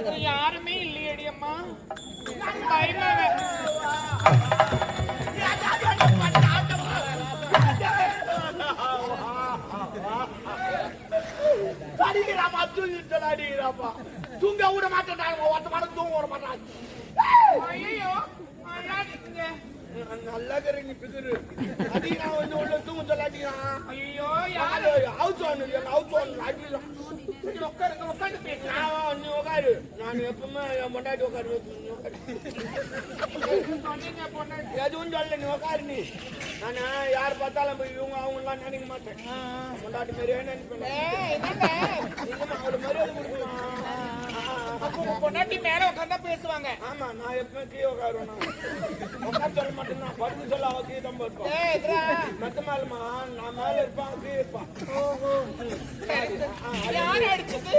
பக்கத்துல யாருமே இல்லையடி அம்மா. பயமா அடிக்கிறாமா தூங்கிட்டு அடிக்கிறாப்பா. தூங்க விட மாட்டேன், ஒருத்த மாட்டம் தூங்க விட மாட்டான். ஐயோ நல்லா நீ பிகுரு அடிக்கிறா வந்து உள்ள தூங்க சொல்ல அடிக்கிறான். ஐயோ அவுச்சு அடிக்கிறான். உட்காந்து பேசுறேன். நீ உட்காரு. நான் எப்பவுமே என் பொண்டாட்டி உட்காரு. எதுவும் சொல்ல நீ உட்காரு. நீ நானு யார் பார்த்தாலும் போய் இவங்க அவங்கலாம் நினைக்க மாட்டேன். பொண்டாட்டி மாதிரியே நினைப்பேன். அவளுக்கு மரியாதை கொடுக்கணும். பொண்டாட்டி மேல உட்காந்தா பேசுவாங்க. ஆமா, நான் எப்பவுமே கீழே உட்காருவேன். உட்கார சொல்ல மாட்டேன். நான் படுத்து சொல்ல அவ கீழே தான் இருப்பான். மெத்த மேலமா நான் மேல இருப்பான், கீழே இருப்பான். யாரு அடிச்சது?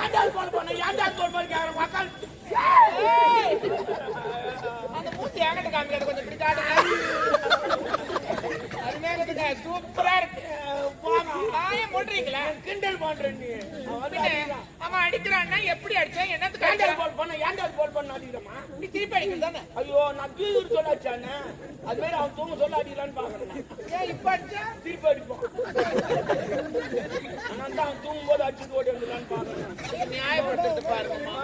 ஏண்டால் போல் பண்ண ஏண்டால் போல் பண்ணி கேட்கறேன் மக்கள். அந்த மூத்தி என்கிட்ட காமிக்காது, கொஞ்சம் இப்படி காட்டுங்க. அருமையாக சூப்பரா இருக்கு. காயம் போடுறீங்களா? கிண்டல் பண்ற நீ. அவன் அடிக்கிறான்னா எப்படி அடிச்சா? என்னது ஏண்டால் போல் பண்ண ஏண்டால் போல் பண்ண அடிக்கிறமா? நீ திருப்பி அடிக்கிறது தானே? ஐயோ, நான் தூங்கி சொல்லாச்சானே. அது மாதிரி அவன் தூங்க சொல்ல அடிக்கலான்னு பாக்குறேன். ஏன் இப்ப அடிச்சா? திருப்பி அடிப்பான். நான் தான் தூங்கும் போது அடிச்சு ஓடி வந்துடலான்னு பாக்குறேன். நியாயப்படுத்துறது பாருங்கம்மா.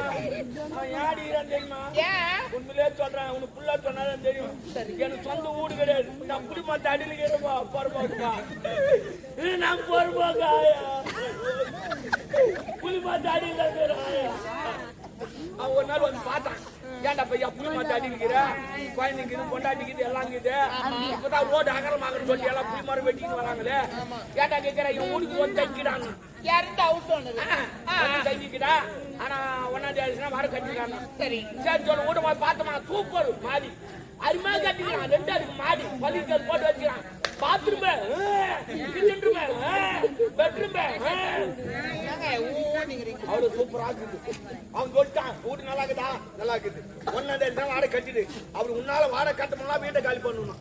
ஏன் அடிக்கிறான்னு தெரியுமா? ஏன் உண்மையிலே சொல்றேன். உனக்கு புள்ள சொன்னாதான் தெரியும். எனக்கு சொந்த வீடு கிடையாது. நான் குடிமத்த அடியில் கேடுப்பா பொறுப்பாக்குப்பா. நான் பொறுப்பாக்கா புலிமாத்த அடியில் அவன் ஒரு நாள் வந்து பார்த்தான். ஏன்டா பையா புலிமாத்த அடி இருக்கிற? குழந்தைங்க கொண்டாட்டிக்குது எல்லாம் இருக்குது. இப்பதான் ரோடு அகலமாகன்னு சொல்லி எல்லாம் புலி மரம் வெட்டின்னு வராங்களே. ஏன்டா கேட்கிற? என் வீட்டுக்கு வந்து தைக்கிறாங்க. யாருந்த ஹவுஸ் ஓனர்? தைக்கிட்டா. ஆனா 1ஆம் தேதினா வாட கட்டிக்கிறாங்க. சரி சரி சொல்லு. வீட்டு போய் பார்த்தோமா, சூப்பர் மாடி அருமையா கட்டிக்கிறான். 2 அடுக்கு மாடி பள்ளிக்கல் போட்டு வச்சுக்கிறான். பாத்ரூம், கிச்சன் ரூம், பெட்ரூம் அவ்வளவு சூப்பரா இருக்குது. அவன் சொல்லிட்டான், வீடு நல்லா இருக்குதா? நல்லா இருக்குது. 1ஆம் தேதி வாடகை கட்டிடு. அவர் உன்னால வாடகை கட்டணும்னா வீட்டை காலி பண்ணணும்.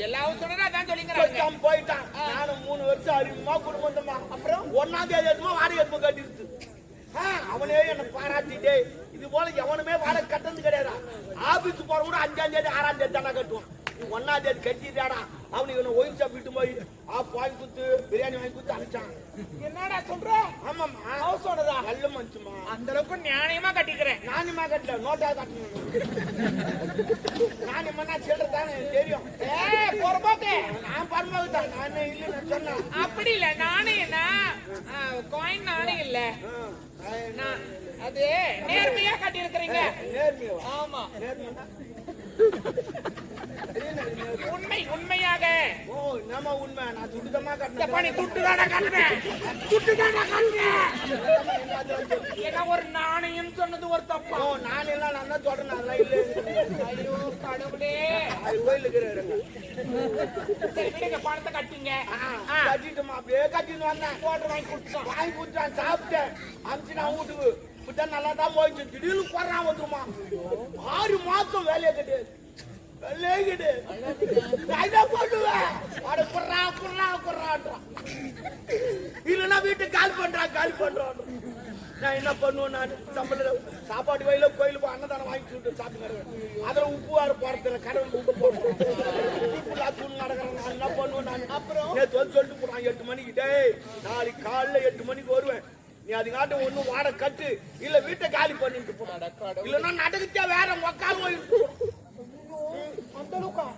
எல்லா ஹவுஸ் ஓனரும் அதான் சொல்லிக்கிறாங்க. போயிட்டான். நானும் 3 வருஷம் அறிமுகமா குடும்பமா. அப்புறம் 1ஆம் தேதி வாடகை எப்ப கட்டிடுச்சு. அவனே என்ன பாராட்டிட்டே. இது போல எவனுமே வாடகை கட்டது கிடையாது. ஆபீஸ் போற கூட 5ஆம் தேதி 6ஆம் தேதி தானே கட்டுவான். 1ஆம் தேதி கட்டிட்டாடா. அவனுக்கு இவனை ஒயின் ஷாப் விட்டு போய் வாங்கி கொடுத்து பிரியாணி வாங்கி கொடுத்து அனுப்பிச்சான். என்னடா சொல்ற? ஆமாம்மா, ஹவுஸ் ஓனரா? நல்ல மனுஷமா. அந்த அளவுக்கு நியாயமா கட்டிக்கிறேன். நானுமா கட்டல, நோட்டா கட்டணும். நான் என்ன சொல்றதானே தெரியும். பொறுப்பாக்கு நான் பரமாவு தான். நானே இல்ல சொன்னேன். அப்படி இல்ல, நானே என்ன காயின் நானே இல்ல. அது நேர்மையா கட்டி இருக்கிறீங்க. நேர்மையா? ஆமா, நேர்மையா. உண்மையாக. ஓ, நம்ம உண்மை. நான் துட்டுதமா கட்டணும். பண்ணி துட்டுதானா கட்டுறேன். துட்டுதானா கட்டுறேன். ஏன்னா ஒரு நாணயம் சொன்னது ஒரு தப்பா? ஓ, நான் எல்லாம் நான் தான் சொல்றேன். நல்லா இல்ல. ஐயோ கடவுளே. அது கோயிலுக்கு இருக்கிறாங்க. சரி விடுங்க, பணத்தை கட்டிங்க. கட்டிட்டுமா அப்படியே கட்டிட்டு வந்தேன். போட்டு வாங்கி கொடுத்தான். சாப்பிட்டேன். அமிச்சு நான் வீட்டுக்கு விட்டா நல்லா தான் போயிடுச்சு. திடீர்னு போடுறான் வந்துருமா. 6 மாசம் வேலையை கிடையாது. இல்லன்னா வீட்டு கால் பண்றான். நான் என்ன பண்ணுவேன்? நான் சம்பளம் சாப்பாடு வயல கோயிலுக்கு அன்னதானம் வாங்கி சொல்லிட்டு சாப்பிட்டு அதுல உப்பு வார போறதுல கடவுள் உப்பு போடுறேன். தூள் நடக்கிறேன். நான் என்ன பண்ணுவேன்? நான் அப்புறம் சொல்லிட்டு போறான் 8 மணிக்கு. டேய், நாளைக்கு காலைல 8 மணிக்கு வருவேன். நீ அதுக்காட்டும் ஒன்னும் வாட கட்டு, இல்ல வீட்டை காலி பண்ணிட்டு போடாடா. இல்லன்னா நடக்குச்சா வேற மொக்கால் போயிட்டு.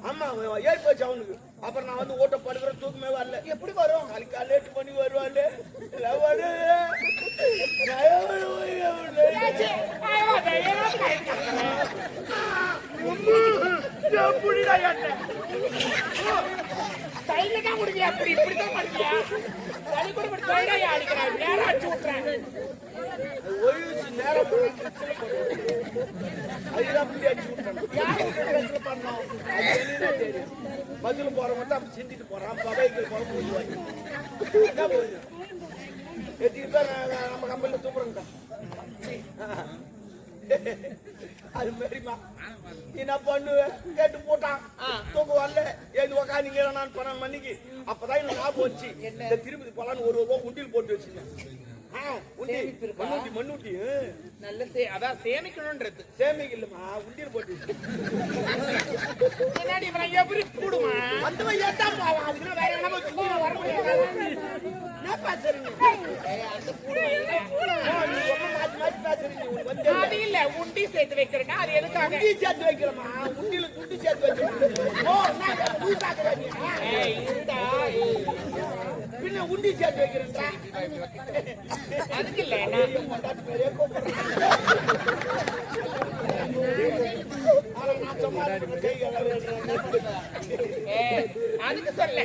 ஆமா, ஏறி போச்சு அவனுக்கு. அப்புறம் நான் வந்து ஓட்ட படுக்கிற தூக்கமே வரல. எப்படி வரும்? நாளைக்கு காலைல 8 மணிக்கு வருவாள். அப்படி இப்படிதான் பண்ணியா? சளி கூட அடிக்கிறேன். நேரம் அடிச்சு விட்டுறேன். நேரம் பதில் போற மட்டும் அப்படி சிந்திட்டு போறான். பகைகள் போற போய் நம்ம கம்பெனில தூக்குறோங்க. அது மாதிரிமா என்ன பண்ணுவேன்? கேட்டு போட்டான். தூக்க வரல. ஏது உக்காந்தீங்க நான் 12 மணிக்கு. அப்பதான் எனக்கு ஞாபகம் வச்சு திருப்பதி போலான்னு 1 ரூபா உண்டியில் போட்டு வச்சுக்கேன். சேமிப்பு இருக்கா? மண்ணூட்டி நல்ல அதான் சேமிக்கணும்ன்றது. சேமிக்கலமா உண்டியல் போட்டு முன்னாடி இவன் எப்படி கூடுமா? வந்தவன் ஏத்தா போவான். அதுக்கு வேற என்ன வர முடியாது. என்ன பேசுறீங்க? அந்த கூடுமா இல்ல? நீ ரொம்ப மாத்தி பேசுறீங்க. உனக்கு வந்து அது இல்ல, உண்டி சேர்த்து வைக்கிறேன்னா அது எதுக்காக? உண்டி சேர்த்து வைக்கிறமா? உண்டியில துண்டு சேர்த்து வைக்கிறோம். ஓ நான் நீ பாக்குறீங்க. இருந்தா பின்ன உண்டி சேர்த்து வைக்கிறேன்டா. அதுக்கு இல்ல அதுக்கு சொல்ல.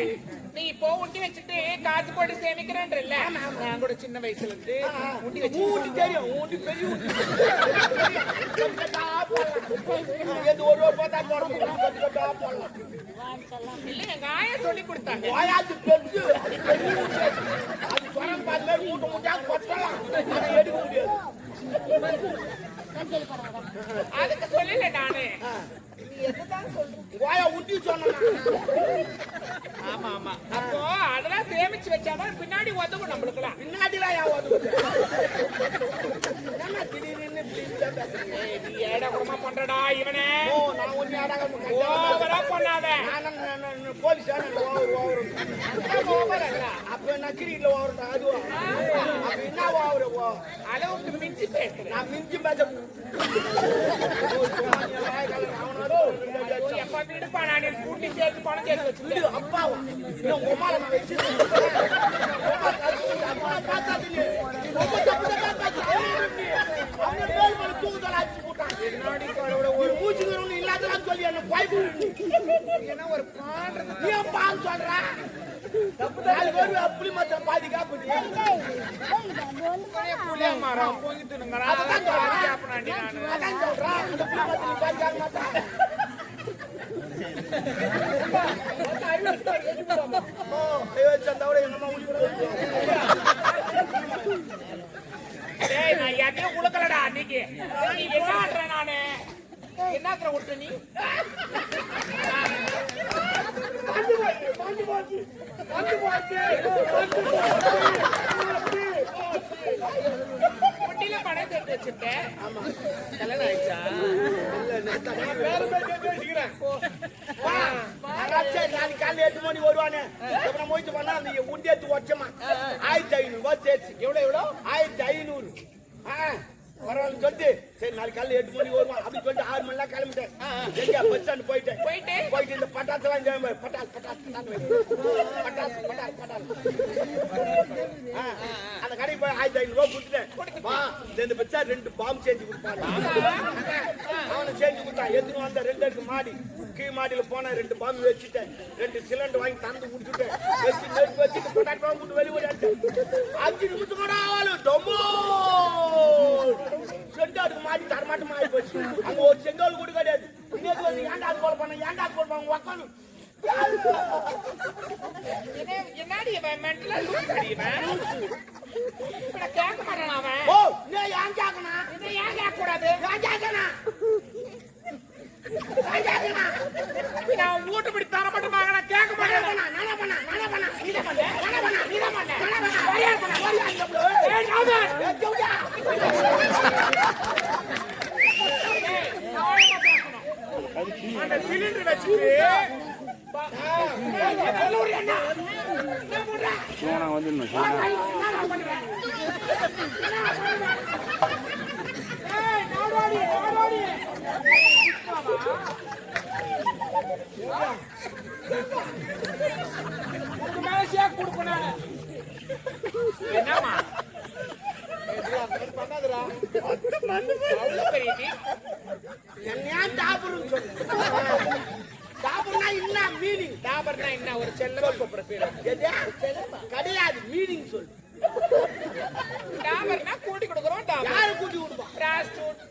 நீ இப்போ உண்டி வச்சுட்டு காசு போட்டு சேமிக்கிறேன்றல்ல. நான் கூட சின்ன வயசுல இருந்து உண்டி வச்சு ஊட்டி தெரியும். ஊட்டி பெரிய ஊட்டி. எது ஒரு ரூபா தான் போடணும். போடலாம். இல்ல எங்க ஆயா சொல்லி கொடுத்தாங்க. வாயாச்சு பெருசு. அது பெரிய ஊட்டி. அது சொரம் பார்த்து மூட்டை மூட்டா கொட்டலாம். அதை எடுக்க முடியாது. அதுக்கு சொல்லல நானு. நீ எதுதான் சொல்ற? வாயா ஊட்டி சொன்னா. ஆமா ஆமா. அப்போ அதெல்லாம் சேமிச்சு வச்சாதான் பின்னாடி உதவும் நம்மளுக்குலாம். பின்னாடிலாம் யா உதவுது. என்ன திடீர்னு பேசுறீங்க? நீ ஏடா கூடமா பண்றடா இவனே. ஓ நான் ஒண்ணு ஆடாக ஓவரா பண்ணாத. நான் போலீஸா ஓவர் ஓவர் அல்ல. அப்ப நக்கிரியில ஓவர்டா அதுவா? அப்ப என்ன ஓவர் அளவுக்கு மிஞ்சி பேசுறேன். நான் மிஞ்சி பேச எப்ப விடுப்பா, நான் கூட்டி சேர்த்து பணம் சேர்த்து வச்சுட்டு அப்பாவா இன்னும் உமால நான் வச்சிருக்கேன். ஒரு மூச்சு இல்லாதலாம் சொல்லி என்ன பாய்ப்பு என்ன ஒரு பாடுறது. நீ பால் சொல்ற அப்படி மாத்திரம் பாதி காப்பு புளிய மரம் போயிட்டு அதான் சொல்றேன். அந்த புளி மாத்திரம் பாதி காக்க மாட்டான். நான் எதையும் கொடுக்கலடா அன்னைக்கு. நீ என்ன ஆடுற? நானு என்னத்துல விட்டு நீ குட்டியில பணம் சேர்த்து வச்சிருக்கேன். கல்யாணம் ஆயிடுச்சா? நாளைக்கு காலையில் 8 மணி வருவானே. அப்புறம் முயற்சி பண்ணா அந்த உண்டியத்து வச்சமா 1500 சேர்த்து. எவ்வளோ 1500. பரவாயில்ல சொல்லிட்டு சரி நாளைக்கு காலையில் 8 மணி வருவான் அப்படின்னு சொல்லிட்டு 6 மணிலாம் கிளம்பிட்டேன். பஸ் ஸ்டாண்ட் போயிட்டு இந்த பட்டாசுலாம் பட்டாசு அந்த கடைக்கு போய் 1500 கொடுத்துட்டேன். இந்த பச்சா 2 பாம்பு செஞ்சு கொடுப்பாங்க. அவனை செஞ்சு கொடுத்தான். எடுத்துன்னு வந்த 2 அடுக்கு மாடி. கீழ் மாடியில போனா 2 பாம்பு வச்சுட்டேன். 2 சிலிண்டர் வாங்கி தந்து குடிச்சுட்டேன். வச்சுட்டு பட்டாட்டு வாங்கிட்டு வெளியே 5 நிமிஷம் கூட ஆவாலும் டொம்போ செண்டாடுக்கு மாடி தரமாட்டமா ஆகி போச்சு. அங்க ஒரு செங்கல் கூட கிடையாது. இன்னைக்கு வந்து ஏன்டா அது போல பண்ண ஏன்டா அது போல பண்ண உக்காந்து என்னடி மென்டலா லூஸ் அடிவன். கேட்க மாட்டான் அவன். ஓ நீ ஏன் கேட்கணும்? இதை ஏன் கேட்க கூடாது? ஏன் கேட்கணும்? நான் வீட்டுப்படி தர மட்டும் நான் கேட்க மாட்டேன். அந்த சிலிண்டர் வச்சுட்டு என்னமா ஒரு செல்ல கிடையாது மீனிங் சொல்லு. டாபர்னா கூட்டி கொடுக்குறோம். யாரு கூட்டி விடுவான்?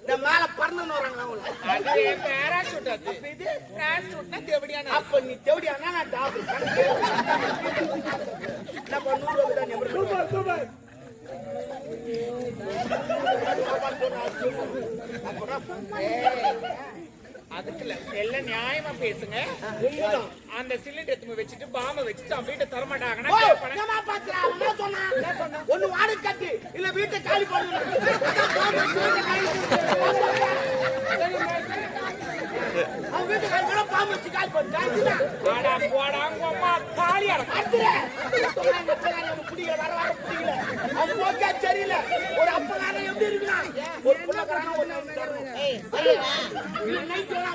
இந்த மேல பறந்து வராங்க. அது பேராசூட். அது இது பேராசூட்னா தேவடியான. அப்ப நீ தேவடியானா நான் டாபர். நான் 100 ரூபாய் தான் நம்பர். சூப்பர் அதுக்குல எல்லாம் நியாயமா பேசுங்க. அந்த சிலிண்டர் எடுத்து வச்சுட்டு பாம்ப வச்சுட்டு வீட்டை தரமாட்டாங்கன்னா ஒண்ணு வாடகை கட்டி இல்ல வீட்டை காலி ஒரு டான்ஸ் தான். ஆடா போடா உங்க அம்மா தாலி அடக்கு. பிடிக்கல வர வர பிடிக்கல அவன் போக்கே சரியில்லை. ஒரு அப்பங்காரன் எப்படி இருக்கலாம்? ஒரு புள்ளக்காரன் ஒரு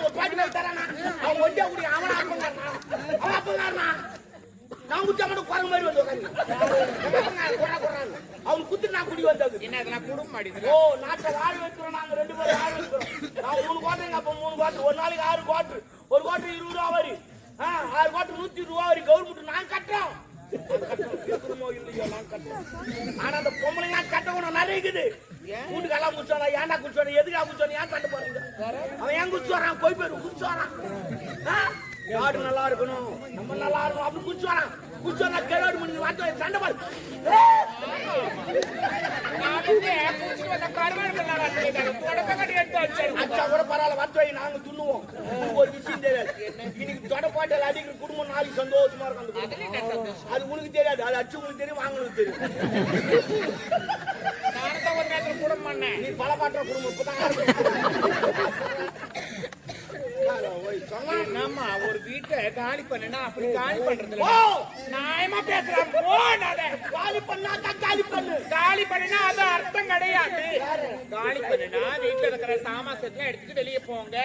ஒரு பாட்டி மேல தரானா அவன் ஒட்டியா குடி அவன் அப்பங்காரனா அவன் அப்பங்காரனா நான் குச்சா மட்டும் குரங்கு மாதிரி வந்து உட்காந்து அவன் குத்து நான் குடி வந்தது. என்ன இதெல்லாம் குடும்பம் அடிக்குது. ஓ நாட்டை வாழ் வைக்கிறோம். நாங்க 2 பேரும் வாழ் வைக்கிறோம். நான் 3 கோட்டைங்க அப்ப 3 கோட்டை ஒரு நாளைக்கு 6 கோட்டு. ஒரு கோட்டு 20 ரூபா வரி. 6 கோட்டு 120 ரூபா வரி கவர்மெண்ட் நான் கட்டுறோம். இல்லையோ நான் கட்டுறோம். ஆனா அந்த பொம்பளைங்க கட்டணும் நிறைய இருக்குது. வீட்டுக்கெல்லாம் குடிச்சோடா ஏன்டா குடிச்சோட எதுக்கா குடிச்சோன்னு ஏன் சண்டை போறீங்க? அவன் ஏன் குடிச்சு வரான்? போய் போயிரு குடிச்சு வரான். நாடு நல்லா இருக்கணும் நம்ம நல்லா இருக்கணும் அப்படி குடிச்சு வரான். குடிச்சு வரா கேடு பண்ணி வாட்டு சண்டை போடு. அச்சா கூட பரவாயில்ல வத்து வை நாங்க துண்ணுவோம். ஒரு விஷயம் தெரியாது. இன்னைக்கு தொடப்பாட்டல் அடிக்கிற குடும்பம் நாளைக்கு சந்தோஷமா இருக்கும். அது உனக்கு தெரியாது. அது அச்சு உனக்கு தெரியும் வாங்கணும் தெரியும். ஒரு நேரத்தில் குடும்பம் நீ பல பாட்டுற குடும்பம் இப்பதான் என்னம்மா ஒரு வீட்டை காலி பண்ணுனா அப்படி காலி பண்றது நியாயமா பேசுறான். காலி பண்ணாக்கா காலி பண்ணு. காலி பண்ணுனா அது அர்த்தம் கிடையாது. காலி பண்ணுனா வீட்டுல இருக்கிற சாமாசத்தை எடுத்துட்டு வெளியே போங்க.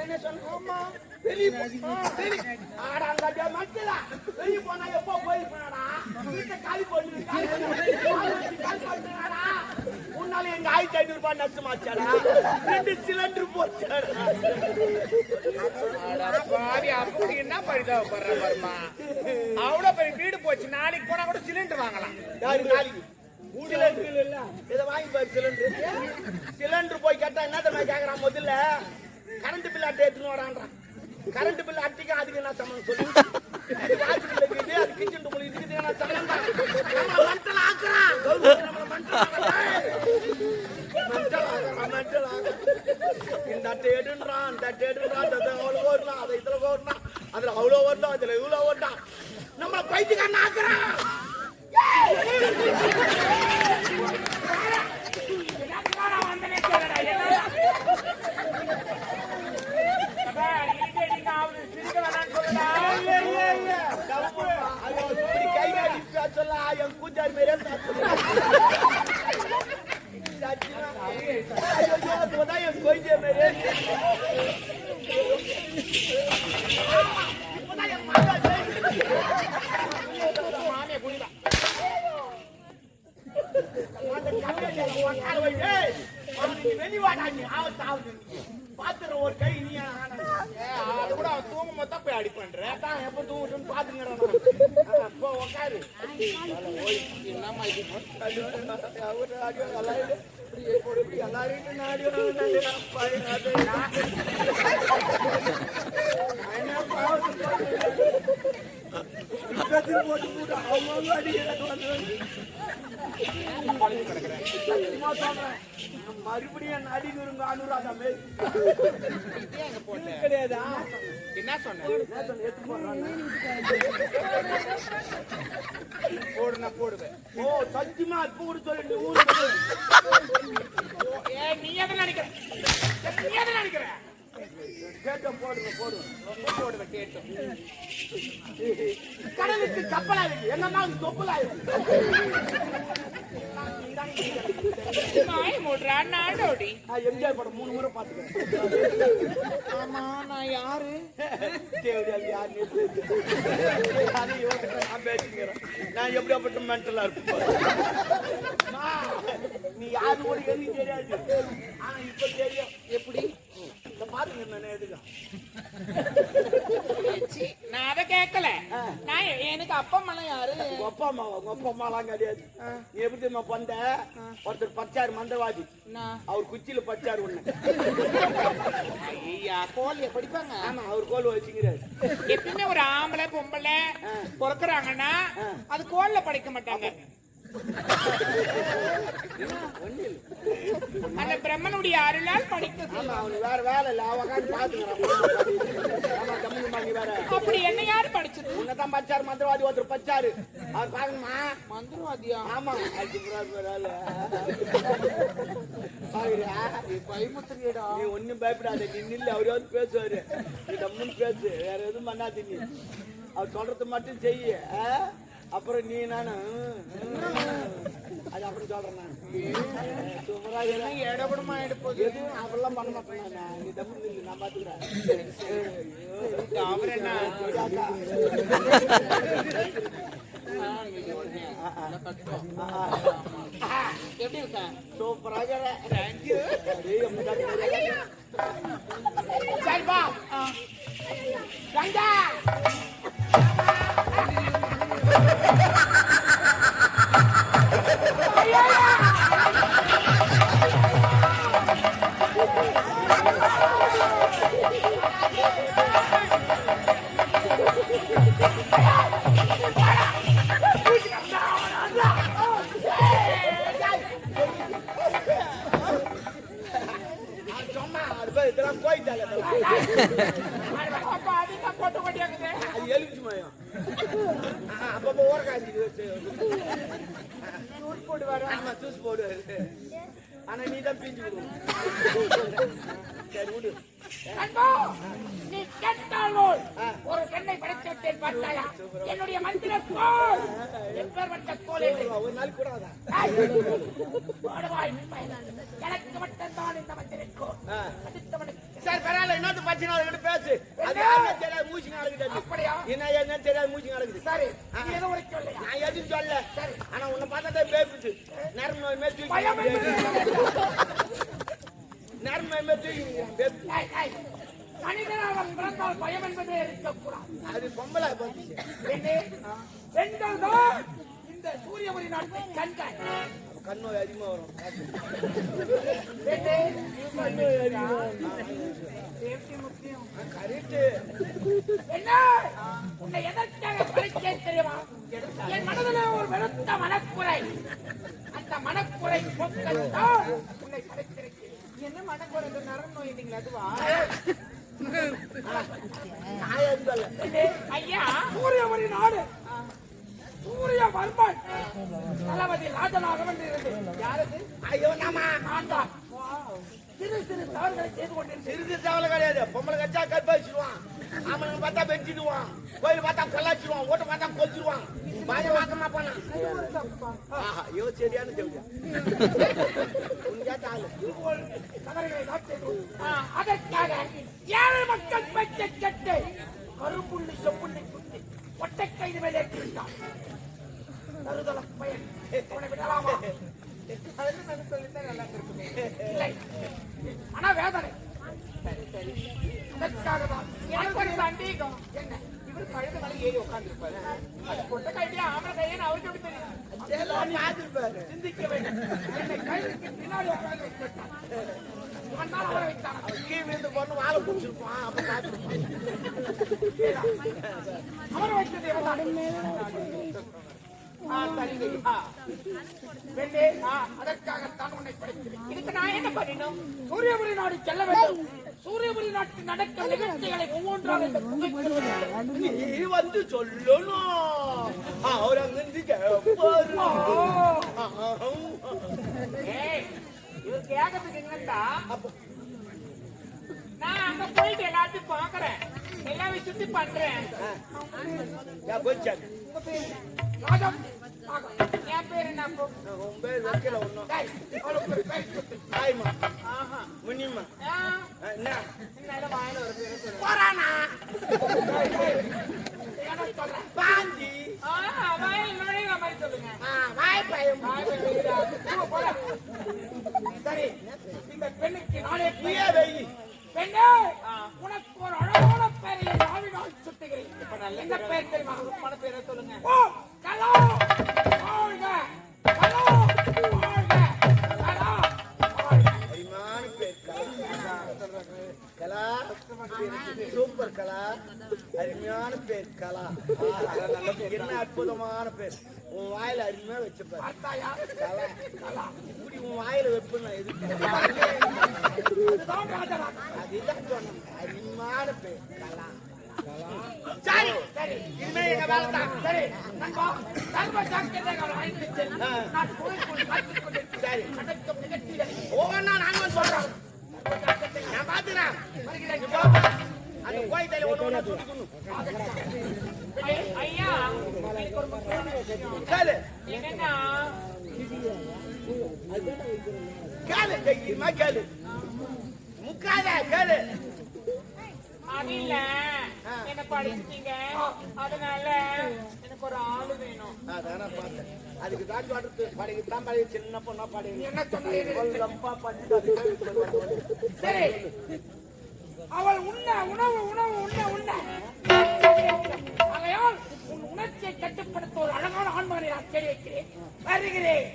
என்ன சொன்னா வெளியே ஆடாங்க மக்களா வெளியே போனா எப்போ போயிருப்பாடா வீட்டை காலி பண்ணு. உன்னால எங்க 1500 ரூபாய் நஷ்டமாச்சாடா. 2 சிலிண்டர் போச்சாடா. பாவி அப்படி என்ன பரிதாபப்படுற பாருமா. அவ்வளவு பெரிய வீடு போச்சு. நாளைக்கு போனா கூட சிலிண்டர் வாங்கலாம். நாளைக்கு சிலிண்டர் இல்ல இதை வாங்கி பாரு. சிலிண்டர் போய் கேட்டா என்ன தெரியுமா கேக்குறான்? முதல்ல கரண்ட் பில் அட்டை எடுத்துன்னு வரான்றான். கரண்ட் பில் அட்டைக்கு அதுக்கு என்ன சம்பந்தம் சொல்லு? அது வாட்ச் பில் இருக்குது, அது கிச்சன் ரூம் இதுக்கு என்ன சம்பந்தம்? நம்மள மண்டல ஆக்குறான். நம்மள மண்டல ஆக்குறான். இந்த அட்டை எடுன்றான், இந்த அட்டை எடுன்றான், அவ்வளவு ஓடலாம், அதை இதுல ஓடலாம், அதுல அவ்வளவு ஓடலாம், அதுல இவ்வளவு ஓடலாம். நம்மள பைத்தியக்காரன் ஆக்குறான். பாத்துற ஒரு கை நீ அது கூட அவன் தூங்கும் போது தான் போய் அடி பண்ற. எப்ப தூங்குன்னு பாத்துங்கிறான். உட்காரு என்னமா எல்லாரும் அவங்க அடிக்கிறாங்க. மறுபடியும் நடிகருங்க அனுராதமே கிடையாதா? என்ன சொன்ன? போடுனா போடுவேன். ஓ சத்தியமா இப்ப கூட சொல்லி ஊருக்கு நீ எதை நினைக்கிற? நீ எதை நினைக்கிற? கேட்டும் போடுவேன் போடுவேன் கேட்டும். கடலுக்கு கப்பலா இருக்கு, என்னன்னா தொப்பலா இருக்கு. நாடோடி எம்ஜிஆர் படம் 3 முறை பாத்துக்கிறேன். ஆமா நான் யாரு? நான் எப்படியாப்பட்ட மென்டலா இருப்பேன். நீ யாரு கூட எனக்கு தெரியாது. ஆனா இப்ப தெரியும். எப்படி பாத்துங்க நான் எதுக்கு நான் அதை கேட்கல. நான் எனக்கு அப்பா அம்மா யாரு? அப்பா அம்மாலாம் கிடையாது. நீ எப்படி தெரியுமா பண்ட? ஒருத்தர் பச்சாரு மந்தவாதி, அவர் குச்சியில பச்சாரு ஒண்ணு. ஐயா கோழிய படிப்பாங்க. ஆமா அவர் கோல் வச்சுக்கிறாரு. எப்பவுமே ஒரு ஆம்பளை பொம்பளை பிறக்குறாங்கன்னா அது கோல்ல படிக்க மாட்டாங்க. அந்த பிரம்மனுடைய அருளால் படிக்க. வேற வேலை இல்ல, அவன் பாத்துக்கிறான். அப்படி என்ன யாரு படிச்சது? உன்னதான் பச்சாரு மந்திரவாதி ஒருத்தர் பச்சாரு. அவர் பாக்கணுமா? மந்திரவாதியா? ஆமா நீ ஒன்னும் பயப்படாத, நீ நில்லு. அவரே வந்து பேசுவாரு, நீ தம்முன்னு பேசு, வேற எதுவும் பண்ணாது. நீ அவர் சொல்றது மட்டும் செய்ய. அப்புறம் நீ நானும் அது அப்புறம் சொல்றேன். நான் சூப்பராக இடப்படமா எடுப்போது எதுவும் அவெல்லாம் பண்ண மாட்டேன். நீ தப்பு நில்லு, நான் பாத்துக்கிறேன். அவர் என்ன எப்படி இருக்கேன்? சூப்பராக. சரிப்பா கங்கா இதெல்லாம் கோயிட்டால அது எலுமிச்சு மயம். அப்பப்போ ஓரக்காய்ச்சி ஜூஸ் போடுவாரு. ஆமா ஜூஸ் போடுவாரு. ஆனா நீ தான் பிஞ்சு விடுவோம். சரி விடு. நீ கேட்டாலும் ஒரு பெண்ணை படைத்தேன் பார்த்தாயா? என்னுடைய மந்திர கோல் எப்பேற்பட்ட கோல் ஒரு நாள் கூட அதான் எனக்கு மட்டும்தான் இந்த மந்திர கோல். சரி பரவாயில்ல, இன்னொரு பச்சை நாள் பேசு. அது யாருன்னு தெரியாது, மூச்சு நடக்குது. அப்படியா? என்ன தெரியாது, மூச்சு நடக்குது. சரி எதுவும் உனக்கு சொல்லலையா? நான் எதுவும் சொல்ல. சரி ஆனா உன்னை பார்த்தா பேசுது. நரம்பு நோய் மேல் தூக்கி நரம்பு நோய் மேல் தூக்கி மனிதனாக பிறந்தால் பயம் என்பதே இருக்கக்கூடாது. அது பொம்பளை வந்துச்சு. பெண்கள் தான் இந்த சூரியபுரி நாட்டு கண்கள். கண்ணோய் அதிகமா வரும். என்ன உன்னை எதற்காக படைத்தேன் தெரியுமா? என் மனதில் ஒரு வெளுத்த மனக்குறை. அந்த மனக்குறை போக்கத்தான் உன்னை படைத்திருக்கிறேன். என்ன மனக்குறை? நரம்பு நோய் இல்லைங்களா? அதுவா? ஐயா சூரியபுரி நாடு சூரியவர்மன் தளபதி ராஜனாகவன் இருந்து யாருக்கு? ஐயோ நாமா ஆண்டா சிறு சிறு தவறுகளை செய்து கொண்டிருந்தேன். சிறிது தவளை கிடையாது. பொம்பளை கச்சா கற்ப வச்சிருவான். ஆமனுக்கு பார்த்தா வெட்டிடுவான். கோயில் பார்த்தா கொல்லாச்சிடுவான். ஓட்ட பார்த்தா கொச்சிடுவான். பாய வாக்கமா போனா ஐயோ சரியான தேவையா உனக்கு ஆளு தவறுகளை தான் செய்து அதற்காக ஏழை மக்கள் பெற்ற கட்டு கருப்புள்ளி செப்புள்ளி குத்தி ஒட்டை கைது மேலே ஏற்றிவிட்டான். தருதல பயன் அவனை விடலாமா? சொல்லித்தான் நல்லா இருக்குமே. இல்லை ஆனா வேதனை. அதற்காக தான் எனக்கு ஒரு சந்தேகம். என்ன இவர் கழுத மேலே ஏறி உட்கார்ந்துருப்பாரு. அது கொட்ட கையிலே ஆமர கையன்னு அவருக்கு எப்படி தெரியும்? சிந்திக்க வேண்டும். என்னை கைதுக்கு பின்னாடி உட்கார்ந்து வச்சிருக்கான். இவன் அவரை வைத்தான். கீழே பொண்ணு வாழை பிடிச்சிருப்பான். அப்ப பார்த்துருப்பான். அவரை வைத்தது அதற்காகத்தான் உன்னை படைக்கிறேன். இதுக்கு நான் என்ன பண்ணினோம்? சூரியபுரி நாடு செல்ல வேண்டும். சூரியபுரி நாட்டில் நடக்கும் நிகழ்ச்சிகளை ஒவ்வொன்றாக நீ வந்து சொல்லணும். அவர் அங்கிருந்து இவர் கேட்கறதுக்கு என்னண்டா, நான் அங்க போயிட்டு எல்லாத்தையும் பாக்குறேன், எல்லாமே சுத்தி பண்றேன். ராஜம் என் பேர் என்ன? உன் பேர் வைக்கல ஒண்ணும். முனிமா என்ன வாயில ஒரு பேர் போறானா பாஞ்சி வாயில் நுழைகிற மாதிரி சொல்லுங்க. வாய் பயம். சரி இந்த பெண்ணுக்கு நாளே வை. பெண்ணே உனக்கு ஒரு அழகான பேரை நாவினால் சுட்டுகிறேன். என்ன பேர் தெரியுமா? மன பேரை சொல்லுங்க. கலா வாழ்க, கலா வாழ்க, கலா அருமையான பேர் கலா. சூப்பர் கலா. அருமையான பேர் கலா. என்ன அற்புதமான பேர். உன் வாயில அருமையா வச்சுப்பாரு. கலா கலா இப்படி உன் வாயில வைப்பு நான் அதுதான் சொன்னேன். அருமையான பேர் கலா. சரி சரி இனிமே எங்க வேலை தான். சரி நண்பா சர்வ ஜாக்கிரதையாக அழைத்து செல். நான் கோயிலுக்குள் காத்துக் கொண்டிருக்கிறேன். நடக்கும் நிகழ்ச்சிகளை ஒவ்வொன்னா நாங்க வருகிறேன். நீ போப்பா. அந்த கோயில் தையில ஒண்ணு சுத்திக்கணும். ஐயா, எனக்கு ஒரு முக்கியமான விஷயம். கேளு என்னன்னா, கேளு தைரியமா கேளு. முக்காத கேளு. அது இல்ல, என்ன படிச்சிட்டீங்க, அதனால எனக்கு ஒரு ஆளு வேணும். அதான பார்த்தேன். அதுக்கு தான் சொல்றது படிக்கத்தான் பழைய சின்ன பொண்ணா படி. என்ன சொன்னீங்க? அப்பா பண்ணி சரி, அவள் உண்ண உணவு உணவு உண்ண உண்ண ஆகையால் உன் உணர்ச்சியை கட்டுப்படுத்த ஒரு அழகான ஆண்மகனை நான் தேடி வைக்கிறேன். வருகிறேன்.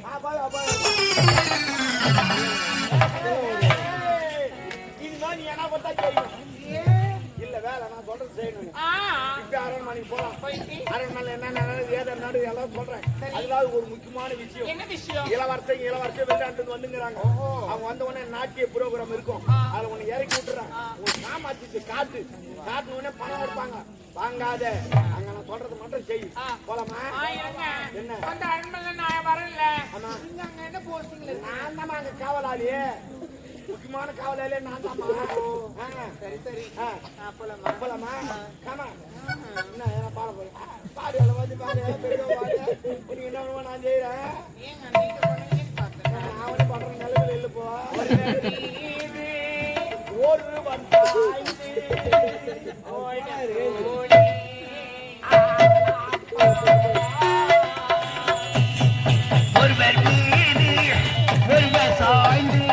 இதுதான் நீ என்ன பார்த்தா செய்யும். இல்ல வேலை நான் சொல்றது செய்யணும். இப்ப அரண்மனைக்கு போலாம். அரண்மனை என்ன ஏதோ நடு எல்லாம் சொல்றேன். அதுல ஒரு முக்கியமான விஷயம். என்ன விஷயம்? இளவரசன் வெளிநாட்டு வந்துங்கிறாங்க. அவங்க வந்த உடனே நாட்டிய புரோகிராம் இருக்கும். அதுல உன்னை இறக்கி விட்டுறாங்க. ஒரு சாமாத்திட்டு காட்டுன உடனே பணம் கொடுப்பாங்க. வாங்காத அங்க நான் சொல்றது மட்டும் செய்யும். போலாமா? என்ன அந்த அரண்மனை நான் வரல. ஆமா நீங்க அங்க என்ன போஸ்டிங்ல? நான் தான் அங்க காவலாளியே. முக்கியமான காவலாளியே நான் தான். சரி சரி, போலாமா? காமா என்ன என்ன பாட போறேன். பாடு எல்லாம் வந்து பாடு நீங்க என்ன பண்ணுவா நான் செய்யறேன். அவனே பண்றேன். நிலவில் இல்ல போ ஒரு ஒருவர் மீது ஒருவர் சாய்ந்து